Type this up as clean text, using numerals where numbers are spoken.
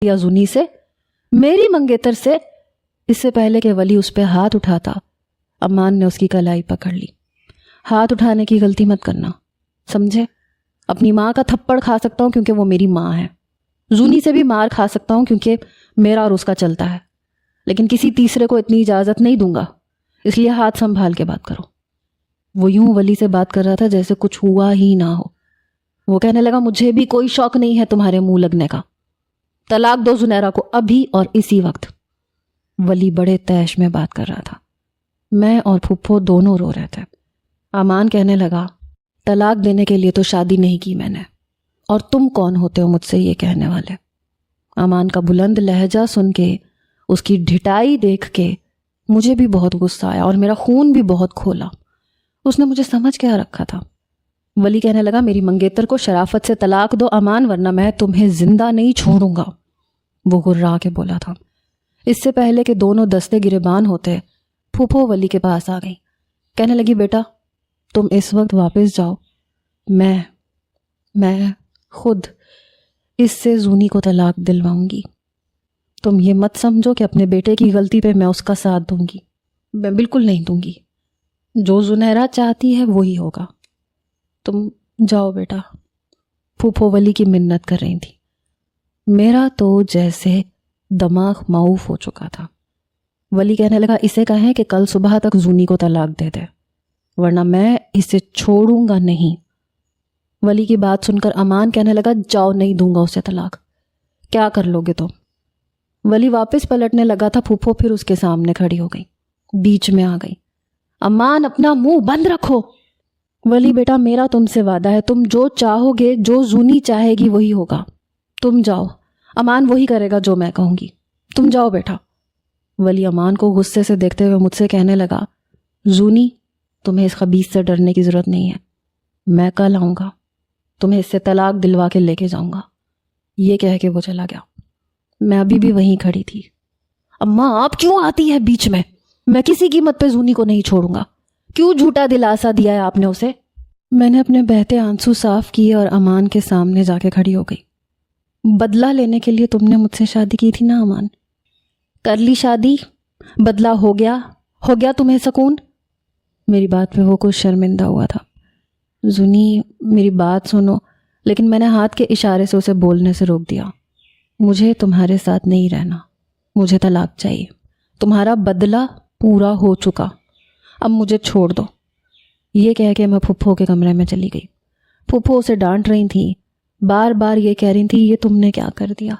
یا زنی سے، میری منگیتر سے؟ اس سے پہلے کہ ولی اس پہ ہاتھ اٹھاتا، امان نے اس کی کلائی پکڑ لی۔ ہاتھ اٹھانے کی غلطی مت کرنا، سمجھے؟ اپنی ماں کا تھپڑ کھا سکتا ہوں کیونکہ وہ میری ماں ہے، زونی سے بھی مار کھا سکتا ہوں کیونکہ میرا اور اس کا چلتا ہے، لیکن کسی تیسرے کو اتنی اجازت نہیں دوں گا، اس لیے ہاتھ سنبھال کے بات کرو۔ وہ یوں ولی سے بات کر رہا تھا جیسے کچھ ہوا ہی نہ ہو۔ وہ کہنے لگا، مجھے بھی کوئی شوق نہیں ہے تمہارے منہ لگنے کا، طلاق دو زنیرہ کو ابھی اور اسی وقت۔ ولی بڑے تیش میں بات کر رہا تھا، میں اور پھپھو دونوں رو رہے تھے۔ امان کہنے لگا، طلاق دینے کے لیے تو شادی نہیں کی میں نے، اور تم کون ہوتے ہو مجھ سے یہ کہنے والے؟ امان کا بلند لہجہ سن کے، اس کی ڈھٹائی دیکھ کے مجھے بھی بہت غصہ آیا اور میرا خون بھی بہت کھولا۔ اس نے مجھے سمجھ کیا رکھا تھا؟ ولی کہنے لگا، میری منگیتر کو شرافت سے طلاق دو امان، ورنہ میں تمہیں زندہ نہیں چھوڑوں گا۔ وہ گررا کے بولا تھا۔ اس سے پہلے کہ دونوں دستے گریبان ہوتے، پھوپھو ولی کے پاس آ گئی۔ کہنے لگی، بیٹا تم اس وقت واپس جاؤ، میں خود اس سے زونی کو طلاق دلواؤں گی۔ تم یہ مت سمجھو کہ اپنے بیٹے کی غلطی پہ میں اس کا ساتھ دوں گی، میں بالکل نہیں دوں گی۔ جو زنیرہ چاہتی ہے وہی ہوگا، تم جاؤ بیٹا۔ پھوپھو ولی کی منت کر رہی تھی۔ میرا تو جیسے دماغ معوف ہو چکا تھا۔ ولی کہنے لگا، اسے کہیں کہ کل صبح تک زونی کو طلاق دے دے، ورنہ میں اسے چھوڑوں گا نہیں۔ ولی کی بات سن کر امان کہنے لگا، جاؤ، نہیں دوں گا اسے طلاق۔ کیا کر لوگے تم؟ ولی واپس پلٹنے لگا تھا، پھوپھو پھر اس کے سامنے کھڑی ہو گئی، بیچ میں آ گئی۔ امان اپنا منہ بند رکھو۔ ولی بیٹا میرا تم سے وعدہ ہے، تم جو چاہو گے، جو زونی چاہے گی وہی ہوگا۔ تم جاؤ، امان وہی کرے گا جو میں کہوں گی، تم جاؤ بیٹا۔ ولی امان کو غصے سے دیکھتے ہوئے مجھ سے کہنے لگا، زونی تمہیں اس خبیث سے ڈرنے کی ضرورت نہیں ہے، میں کل آؤں گا، تمہیں اس سے طلاق دلوا کے لے کے جاؤں گا۔ یہ کہہ کے وہ چلا گیا۔ میں ابھی بھی وہیں کھڑی تھی۔ اماں آپ کیوں آتی ہے بیچ میں؟ میں کسی قیمت پہ زونی کو نہیں چھوڑوں گا۔ کیوں جھوٹا دلاسا دیا ہے آپ نے اسے؟ میں نے اپنے بہتے آنسو صاف کیے اور امان کے سامنے جا کے کھڑی ہو گئی۔ بدلہ لینے کے لیے تم نے مجھ سے شادی کی تھی نا امان؟ کر لی شادی، بدلہ ہو گیا تمہیں سکون؟ میری بات پہ وہ کچھ شرمندہ ہوا تھا۔ زونی میری بات سنو، لیکن میں نے ہاتھ کے اشارے سے اسے بولنے سے روک دیا۔ مجھے تمہارے ساتھ نہیں رہنا، مجھے طلاق چاہیے، تمہارا بدلہ پورا ہو چکا، اب مجھے چھوڑ دو۔ یہ کہہ کے میں پھپھو کے کمرے میں چلی گئی۔ پھپھو اسے ڈانٹ رہی تھی، بار بار یہ کہہ رہی تھی، یہ تم نے کیا کر دیا؟